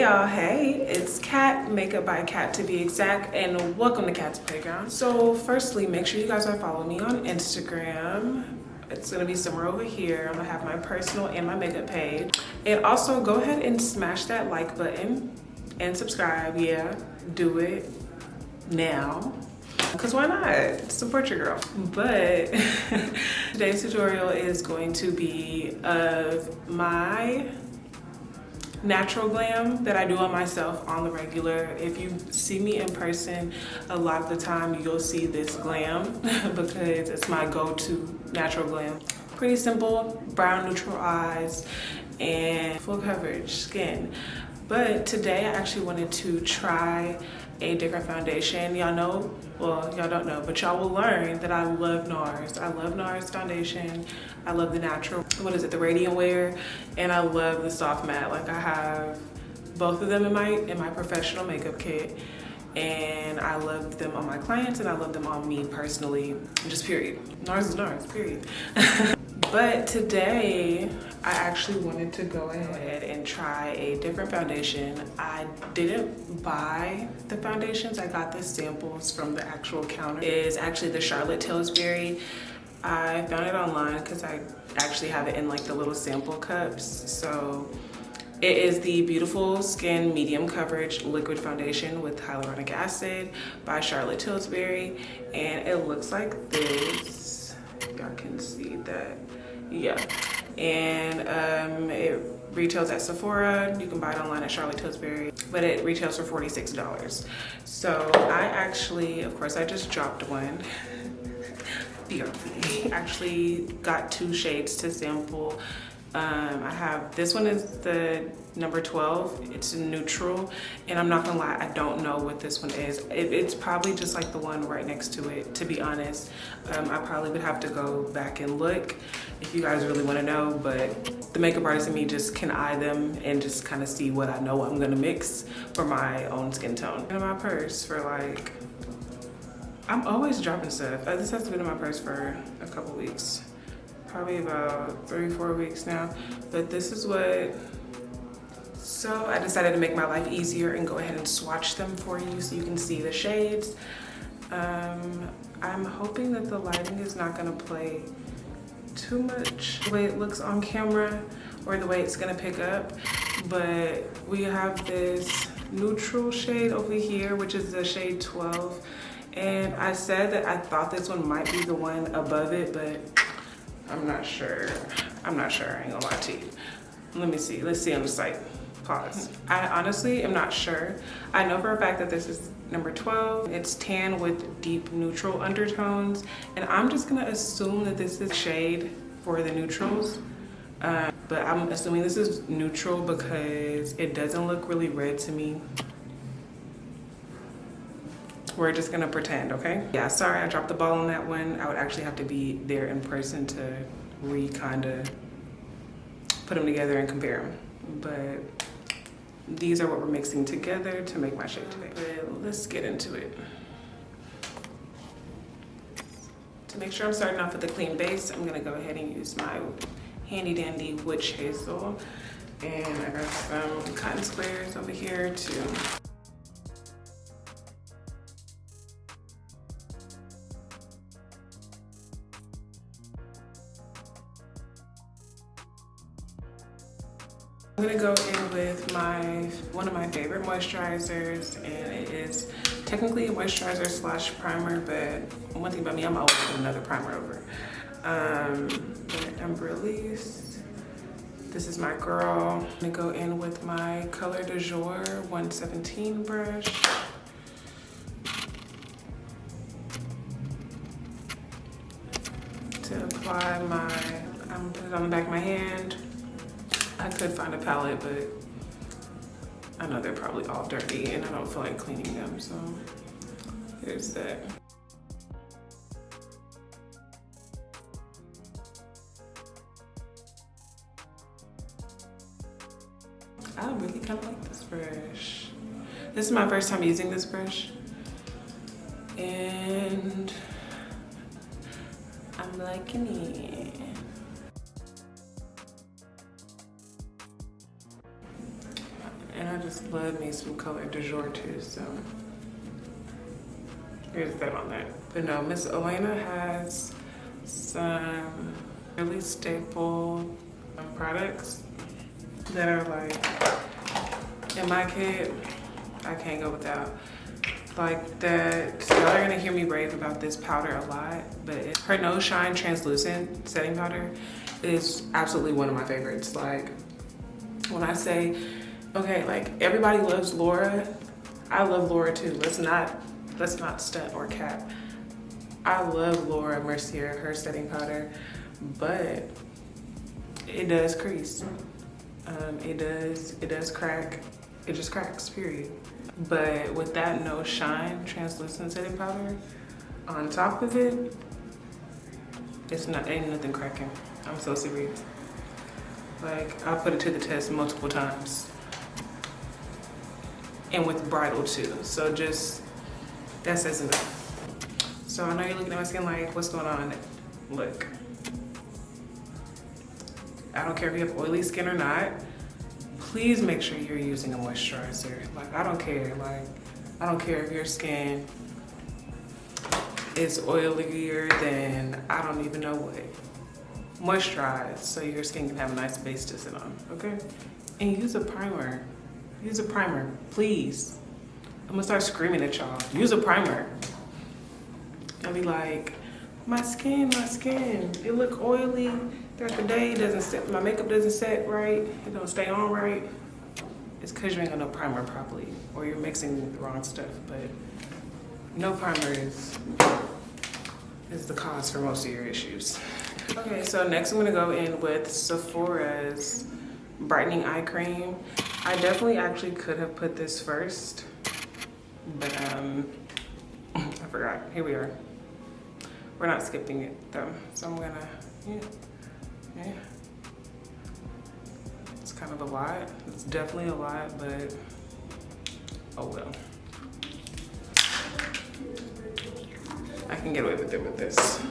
y'all, hey, it's Kat, Makeup by Kat to be exact, and welcome to Kat's Playground. So firstly, make sure you guys are following me on Instagram. It's gonna be somewhere over here. I'm gonna have my personal and my makeup page. And also go ahead and smash that like button and subscribe. Yeah, do it now. Because why not? Support your girl. But today's tutorial is going to be of my natural glam that I do on myself on the regular. If you see me in person, a lot of the time you'll see this glam because it's my go-to natural glam. Pretty simple, brown neutral eyes and full coverage skin. But today I actually wanted to try a different foundation. Y'all know, well, y'all don't know, but y'all will learn that I love NARS. I love NARS foundation. I love the natural, what is it, the radiant wear, and I love the soft matte. Like I have both of them in my professional makeup kit, and I love them on my clients and I love them on me personally, just period. NARS is NARS, period. But today, I actually wanted to go ahead and try a different foundation. I didn't buy the foundations. I got the samples from the actual counter. It is actually the Charlotte Tilbury. I found it online because I actually have it in like the little sample cups. So it is the Beautiful Skin Medium Coverage Liquid Foundation with Hyaluronic Acid by Charlotte Tilbury. And it looks like this. Y'all can see that. Yeah, and it retails at Sephora. You can buy it online at Charlotte Tilbury, but it retails for $46. So I actually, of course, I just dropped one. BRB. Actually got 2 shades to sample. I have, this one is the number 12. It's neutral, and I'm not gonna lie, I don't know what this one is. It's probably just like the one right next to it, to be honest. I probably would have to go back and look if you guys really want to know, but the makeup artist in me just can eye them and just kind of see what I know I'm gonna mix for my own skin tone. In my purse for like, I'm always dropping stuff. This has been in my purse for a couple weeks. Probably about 3-4 weeks now, but this is what, so I decided to make my life easier and go ahead and swatch them for you so you can see the shades. I'm hoping that the lighting is not gonna play too much the way it looks on camera or the way it's gonna pick up, but we have this neutral shade over here, which is the shade 12, and I said that I thought this one might be the one above it, but I'm not sure. I ain't gonna lie to you. Let me see. Let's see on the site. Pause. I honestly am not sure. I know for a fact that this is number 12. It's tan with deep neutral undertones. And I'm just gonna assume that this is shade for the neutrals. But I'm assuming this is neutral because it doesn't look really red to me. We're just gonna pretend, okay? Yeah, sorry I dropped the ball on that one. I would actually have to be there in person to kinda put them together and compare them. But these are what we're mixing together to make my shade today. But let's get into it. To make sure I'm starting off with a clean base, I'm gonna go ahead and use my handy dandy witch hazel. And I got some cotton squares over here too. I'm gonna go in with one of my favorite moisturizers, and it is technically a moisturizer slash primer, but one thing about me, I'm always putting another primer over. Release. This is my girl. I'm gonna go in with my Color du Jour 117 brush. To apply I'm gonna put it on the back of my hand. I could find a palette, but I know they're probably all dirty and I don't feel like cleaning them, so here's that. I really kind of like this brush. This is my first time using this brush, and I'm liking it. And I just love me some color du jour too, so here's that on that. But no, Miss Elena has some really staple products that are like, in my kit, I can't go without. Like that, y'all are gonna hear me rave about this powder a lot, but her No Shine Translucent Setting Powder is absolutely one of my favorites. Like, when I say, okay, like everybody loves Laura, I love Laura too. Let's not stunt or cap. I love Laura Mercier, her setting powder, but it does crease. It does crack. It just cracks, period. But with that No Shine Translucent Setting Powder on top of it, ain't nothing cracking. I'm so serious. Like, I'll put it to the test multiple times. And with bridal too. So just, that says enough. So I know you're looking at my skin like, what's going on? Look, I don't care if you have oily skin or not. Please make sure you're using a moisturizer. Like, I don't care. Like, I don't care if your skin is oilier than I don't even know what. Moisturize so your skin can have a nice base to sit on, okay? And use a primer. Use a primer, please. I'm gonna start screaming at y'all. Use a primer. I'll be like, my skin, it look oily throughout the day. It doesn't set, my makeup doesn't set right. It don't stay on right. It's because you ain't got no primer properly, or you're mixing the wrong stuff. But no primer is the cause for most of your issues. Okay, so next I'm gonna go in with Sephora's Brightening Eye Cream. I definitely actually could have put this first, but I forgot. Here we are. We're not skipping it though, so I'm gonna, yeah. It's kind of a lot. It's definitely a lot, but oh well. I can get away with it with this.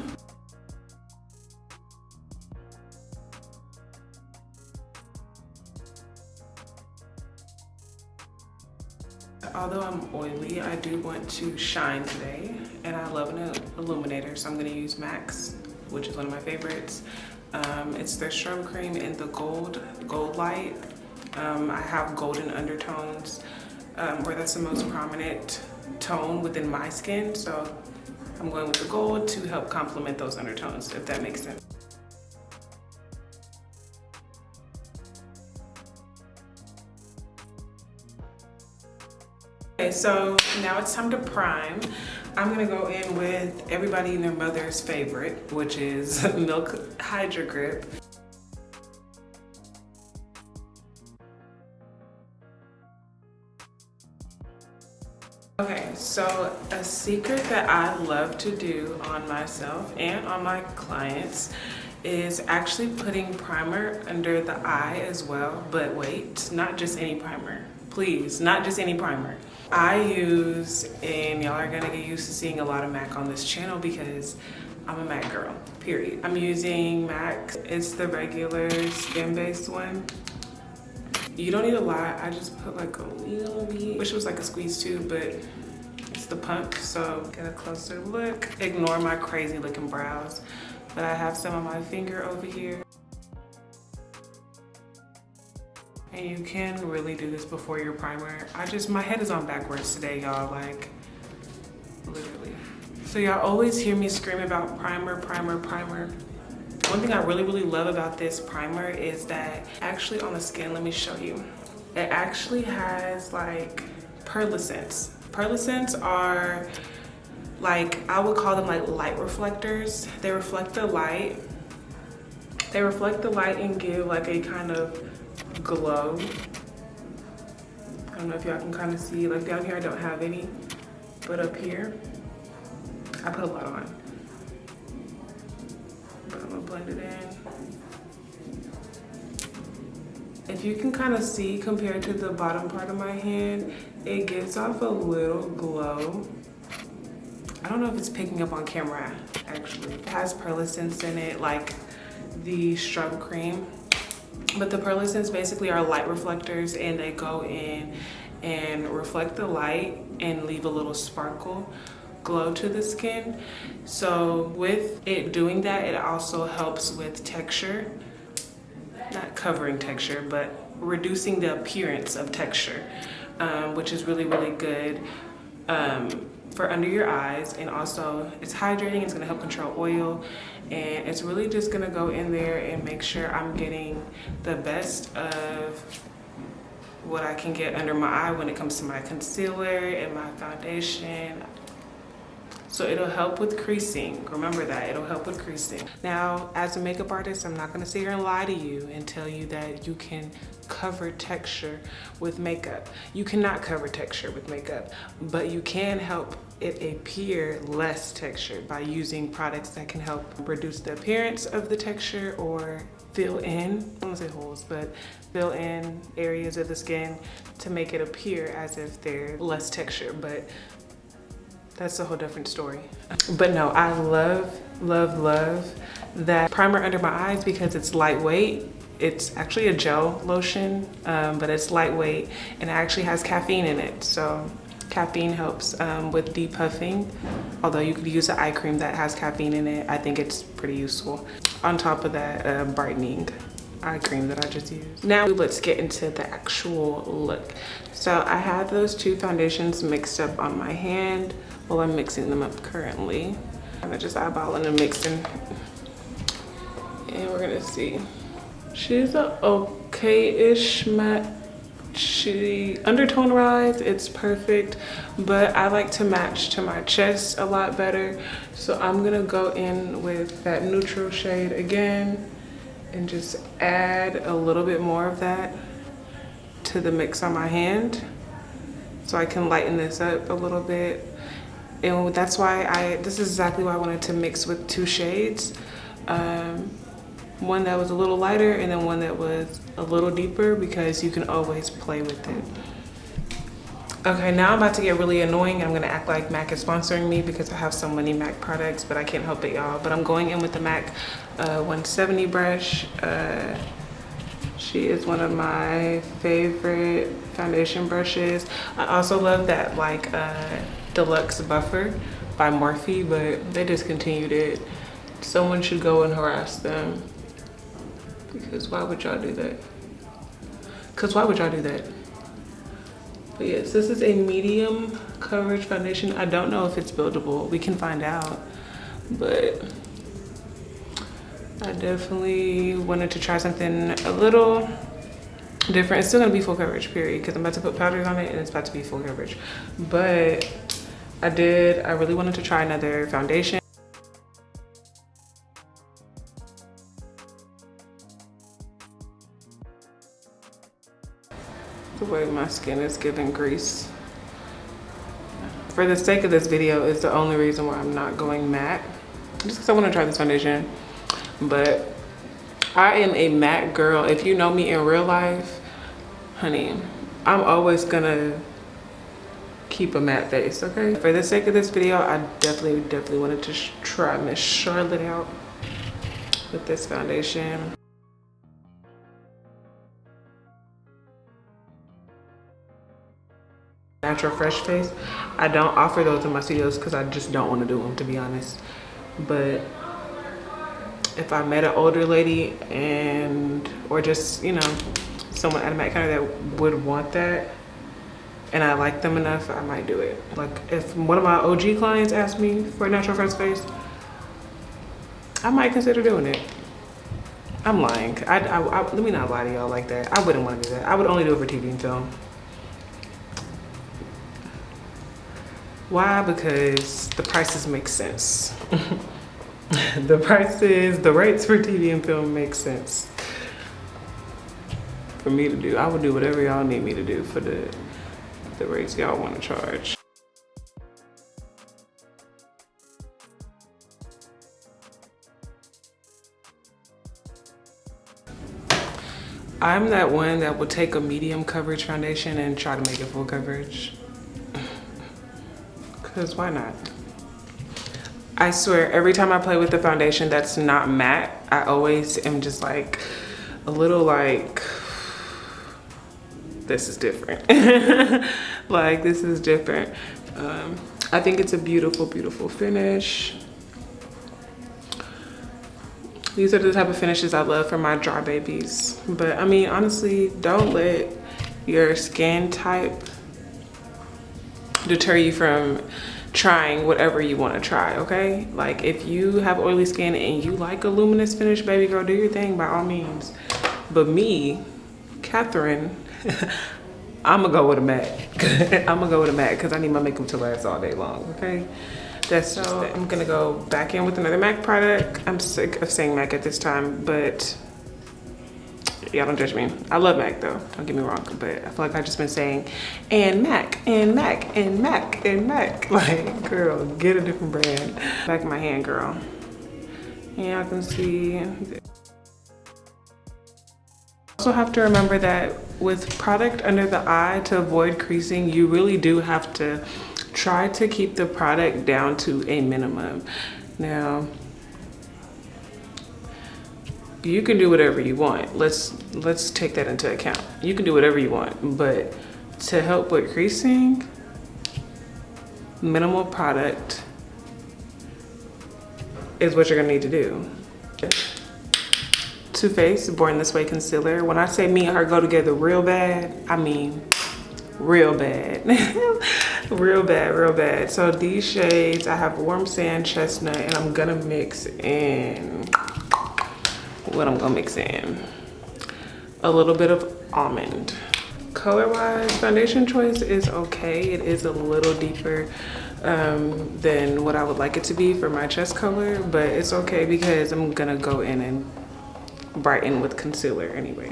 Although I'm oily, I do want to shine today, and I love an illuminator, so I'm gonna use MAC's, which is one of my favorites. It's their strobe cream in the gold light. I have golden undertones, where that's the most prominent tone within my skin, so I'm going with the gold to help complement those undertones, if that makes sense. Okay, so now it's time to prime. I'm gonna go in with everybody and their mother's favorite, which is Milk Hydra Grip. Okay, so a secret that I love to do on myself and on my clients is actually putting primer under the eye as well. But wait, not just any primer. Please, not just any primer. I use, and y'all are gonna get used to seeing a lot of MAC on this channel because I'm a MAC girl, period. I'm using MAC. It's the regular skin-based one. You don't need a lot. I just put like a little bit. Wish it was like a squeeze too, but it's the pump, so get a closer look. Ignore my crazy looking brows, but I have some on my finger over here. And you can really do this before your primer. My head is on backwards today, y'all, like, literally. So y'all always hear me scream about primer, primer, primer. One thing I really, really love about this primer is that actually on the skin, let me show you. It actually has like pearlescents. Pearlescents are like, I would call them like light reflectors. They reflect the light. They reflect the light and give like a kind of glow. I don't know if y'all can kind of see, like down here I don't have any, but up here I put a lot on. But I'm gonna blend it in. If you can kind of see compared to the bottom part of my hand, it gives off a little glow. I don't know if it's picking up on camera actually. It has pearlescents in it, like the strobe cream. But the pearlescents basically are light reflectors, and they go in and reflect the light and leave a little sparkle glow to the skin. So with it doing that, it also helps with texture, not covering texture, but reducing the appearance of texture, which is really, really good for under your eyes. And also it's hydrating, it's gonna help control oil, and it's really just gonna go in there and make sure I'm getting the best of what I can get under my eye when it comes to my concealer and my foundation. So it'll help with creasing. Remember that, it'll help with creasing. Now, as a makeup artist, I'm not gonna sit here and lie to you and tell you that you can cover texture with makeup. You cannot cover texture with makeup, but you can help it appear less textured by using products that can help reduce the appearance of the texture or fill in, I don't wanna say holes, but fill in areas of the skin to make it appear as if they're less textured. But that's a whole different story. But no, I love, love, love that primer under my eyes because it's lightweight. It's actually a gel lotion, but it's lightweight and it actually has caffeine in it. So caffeine helps with depuffing. Although you could use an eye cream that has caffeine in it, I think it's pretty useful. On top of that, brightening eye cream that I just used. Now let's get into the actual look. So I have those two foundations mixed up on my hand. Well, I'm mixing them up currently. I'm just eyeballing and mixing. And we're gonna see. She's a okay-ish matte. She undertone rise, it's perfect, but I like to match to my chest a lot better. So I'm gonna go in with that neutral shade again and just add a little bit more of that to the mix on my hand so I can lighten this up a little bit. And that's why this is exactly why I wanted to mix with two shades. One that was a little lighter and then one that was a little deeper, because you can always play with it. Okay, now I'm about to get really annoying. I'm gonna act like MAC is sponsoring me because I have so many MAC products, but I can't help it, y'all. But I'm going in with the MAC 170 brush. She is one of my favorite foundation brushes. I also love that like deluxe buffer by Morphe, but they discontinued it. Someone should go and harass them, because why would y'all do that? Because why would y'all do that? But yes, this is a medium coverage foundation. I don't know if it's buildable. We can find out, but I definitely wanted to try something a little different. It's still gonna be full coverage, period, because I'm about to put powders on it and it's about to be full coverage. But I really wanted to try another foundation. The way my skin is giving grease. For the sake of this video, is the only reason why I'm not going matte. Just because I want to try this foundation. But I am a matte girl. If you know me in real life, honey, I'm always gonna keep a matte face, okay? For the sake of this video, I definitely wanted to try Miss Charlotte out with this foundation. Natural Fresh Face. I don't offer those in my studios because I just don't want to do them, to be honest. But if I met an older lady or just, you know, someone at a matte counter that would want that and I like them enough, I might do it. Like if one of my OG clients asked me for a Natural Fresh Face, I might consider doing it. I'm lying. Let me not lie to y'all like that. I wouldn't want to do that. I would only do it for TV and film. Why? Because the prices make sense. The rates for TV and film make sense for me to do. I would do whatever y'all need me to do for the rates y'all want to charge. I'm that one that will take a medium coverage foundation and try to make it full coverage. Because why not? I swear, every time I play with the foundation that's not matte, I always am just like, a little like, this is different. Like, this is different. I think it's a beautiful, beautiful finish. These are the type of finishes I love for my dry babies. But I mean, honestly, don't let your skin type deter you from trying whatever you want to try, okay? Like, if you have oily skin and you like a luminous finish, baby girl, do your thing by all means. But me, Catherine, I'm gonna go with a matte. I'm gonna go with a matte because I need my makeup to last all day long, okay? That's so I'm gonna go back in with another MAC product. I'm sick of saying MAC at this time, but y'all don't judge me. I love MAC though, don't get me wrong, but I feel like I've just been saying, and MAC, and MAC, and MAC, and MAC. Like, girl, get a different brand. Back in my hand, girl. Yeah, I can see. Also have to remember that with product under the eye, to avoid creasing, you really do have to try to keep the product down to a minimum. Now, you can do whatever you want. Let's take that into account. You can do whatever you want, but to help with creasing, minimal product is what you're gonna need to do. Too Faced Born This Way concealer. When I say me and her go together real bad, I mean real bad. Real bad, real bad. So these shades, I have Warm Sand, Chestnut, and I'm gonna mix in, what I'm gonna mix in? A little bit of Almond. Color-wise, foundation choice is okay. It is a little deeper than what I would like it to be for my chest color, but it's okay because I'm gonna go in and brighten with concealer anyway.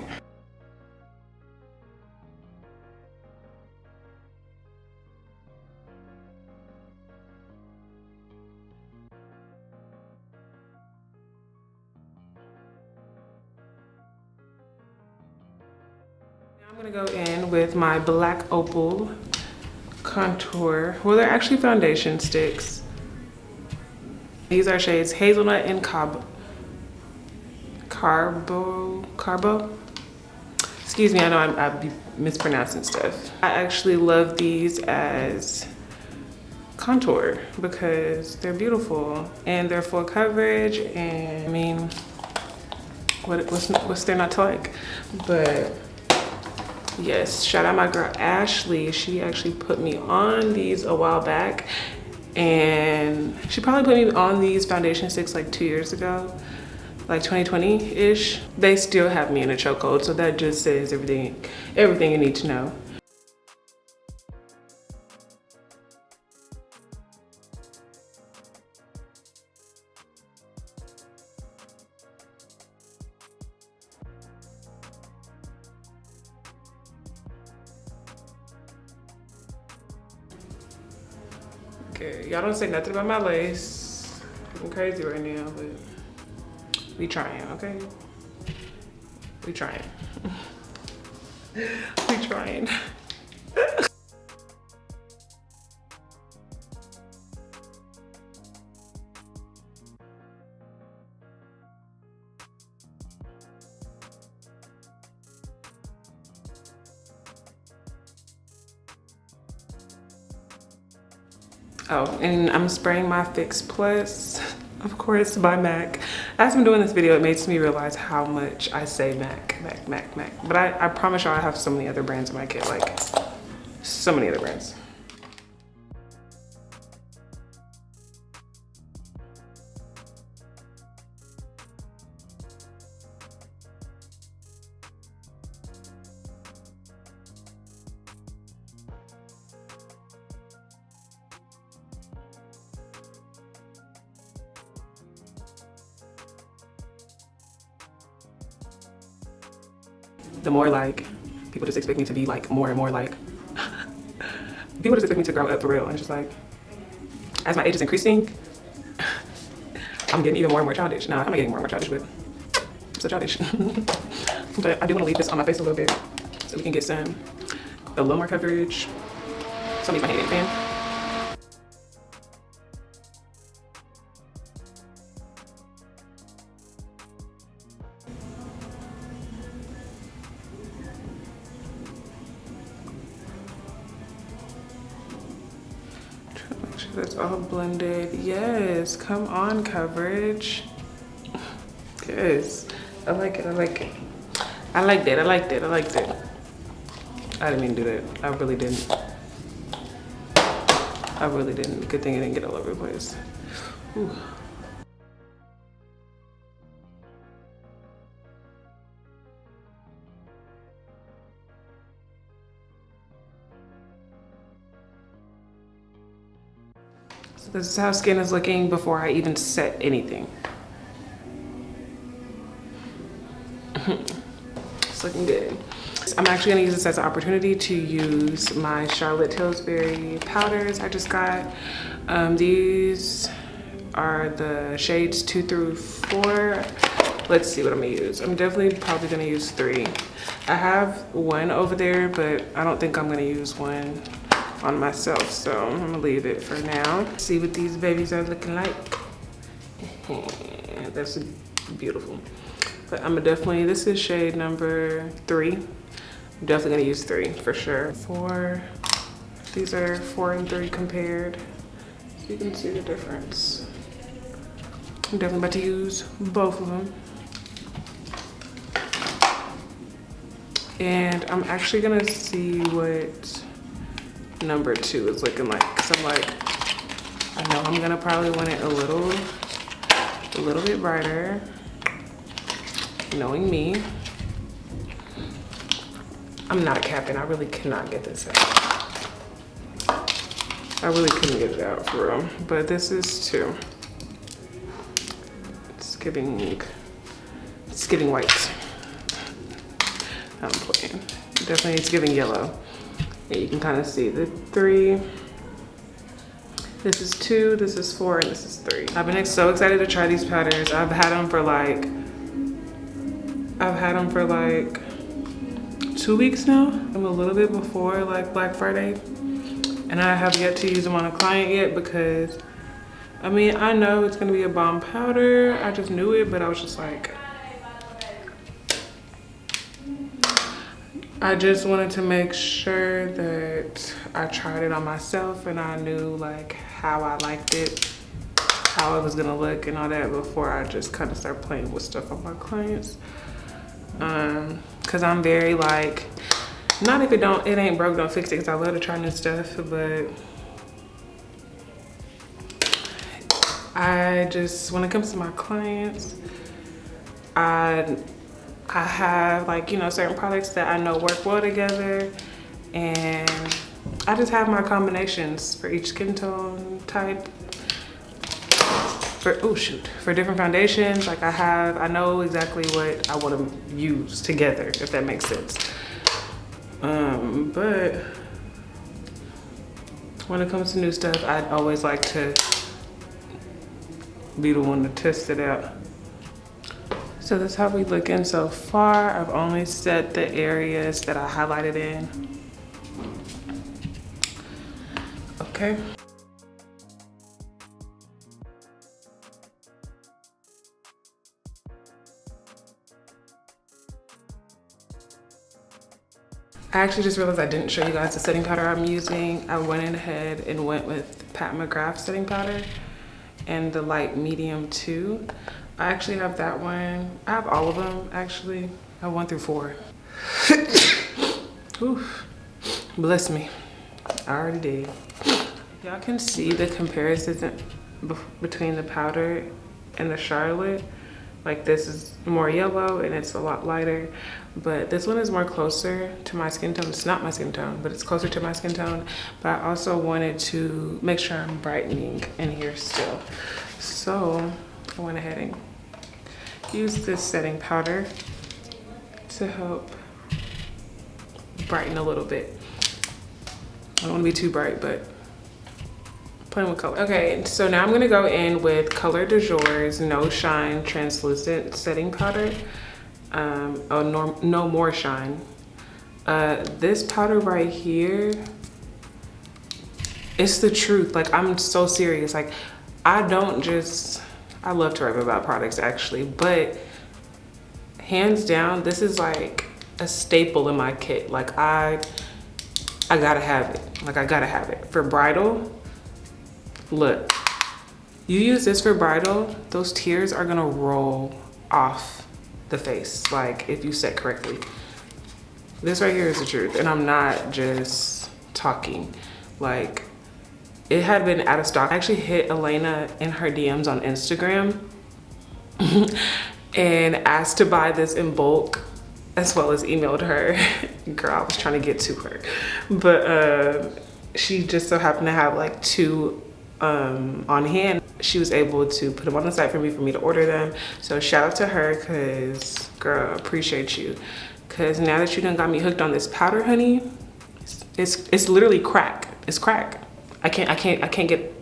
I'm gonna go in with my Black Opal contour. Well, they're actually foundation sticks. These are shades Hazelnut and Carbo. Excuse me, I know I'd be mispronouncing stuff. I actually love these as contour because they're beautiful and they're full coverage, and I mean, what's there not to like? But yes, shout out my girl Ashley. She actually put me on these a while back, and she probably put me on these foundation sticks like 2 years ago, like 2020-ish. They still have me in a chokehold, so that just says everything you need to know. Okay, y'all don't say nothing about my lace. I'm crazy right now, but we trying, okay? We trying. We trying. Oh, and I'm spraying my Fix Plus, of course, by MAC. As I'm doing this video, it makes me realize how much I say MAC. But I promise y'all I have so many other brands in my kit, like so many other brands. The more like, people just expect me to be like more and more like, people just expect me to grow up for real. And it's just like, as my age is increasing, I'm getting even more and more childish. Nah, I'm not getting more and more childish, but I'm so childish. But I do want to leave this on my face a little bit so we can get a little more coverage. So I'm using my hand fan. That's all blended. Yes, come on, coverage. Yes, I like it, I like it. I liked it, I liked it, I liked it. I didn't mean to do that. I really didn't. I really didn't. Good thing it didn't get all over the place. Ooh. So this is how skin is looking before I even set anything. It's looking good. I'm actually gonna use this as an opportunity to use my Charlotte Tilbury powders I just got. These are the shades 2 through 4. Let's see what I'm gonna use. I'm definitely probably gonna use 3. I have one over there, but I don't think I'm gonna use one on myself, so I'm gonna leave it for now. See what these babies are looking like. That's beautiful. But I'm definitely, this is shade number 3. I'm definitely gonna use 3 for sure. 4, these are 4 and 3 compared. So you can see the difference. I'm definitely about to use both of them. And I'm actually gonna see what number 2 is looking like. Cause I'm like, I know I'm gonna probably want it a little bit brighter. Knowing me, I'm not capping. I really cannot get this out. I really couldn't get it out for real. But this is 2. It's giving white. I'm playing. Definitely it's giving yellow. And you can kind of see the 3. This is 2, this is 4, and this is 3. I've been so excited to try these powders. I've had them for like 2 weeks now. I'm a little bit before like Black Friday. And I have yet to use them on a client yet because, I mean, I know it's gonna be a bomb powder. I just knew it, but I was just like, I just wanted to make sure that I tried it on myself and I knew like how I liked it, how it was gonna look and all that before I just kind of start playing with stuff on my clients. Cause I'm very like, not if it ain't broke, don't fix it, cause I love to try new stuff, but I just, when it comes to my clients, I have like, you know, certain products that I know work well together, and I just have my combinations for each skin tone type. For different foundations, like I know exactly what I want to use together, if that makes sense. But when it comes to new stuff, I'd always like to be the one to test it out. So that's how we looking so far. I've only set the areas that I highlighted in. Okay. I actually just realized I didn't show you guys the setting powder I'm using. I went ahead and went with Pat McGrath setting powder and the light medium 2. I actually have that one. I have all of them actually. I have 1 through 4. Oof. Bless me. I already did. Y'all can see the comparison between the powder and the Charlotte. Like this is more yellow and it's a lot lighter, but this one is more closer to my skin tone. It's not my skin tone, but it's closer to my skin tone. But I also wanted to make sure I'm brightening in here still. So I went ahead and used this setting powder to help brighten a little bit. I don't want to be too bright, but playing with color. Okay, so now I'm gonna go in with Color du Jour's No Shine Translucent Setting Powder. No More Shine. This powder right here, it's the truth. Like, I'm so serious. Like, I love to rap about products actually, but hands down, this is like a staple in my kit. Like, I gotta have it. Like, I gotta have it. For bridal, Look, you use this for bridal, those tears are gonna roll off the face, like if you set correctly. This right here is the truth, and I'm not just talking. Like, it had been out of stock. I actually hit Elena in her DMs on Instagram and asked to buy this in bulk, as well as emailed her. Girl, I was trying to get to her. But she just so happened to have like 2 on hand. She was able to put them on the site for me to order them. So shout out to her, cause girl, appreciate you. Cause now that you done got me hooked on this powder, honey, it's literally crack. It's crack. I can't get,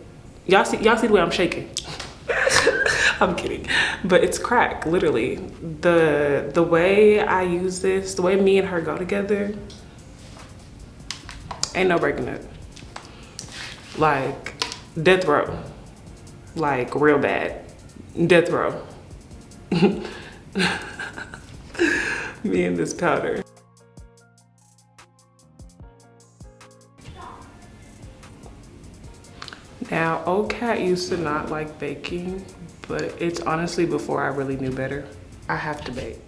y'all see the way I'm shaking. I'm kidding, but it's crack, literally. The way I use this, the way me and her go together, ain't no breaking it. Like, death row. Like, real bad. Death row. Me and this powder. Now, old cat used to not like baking, but it's honestly before I really knew better. I have to bake.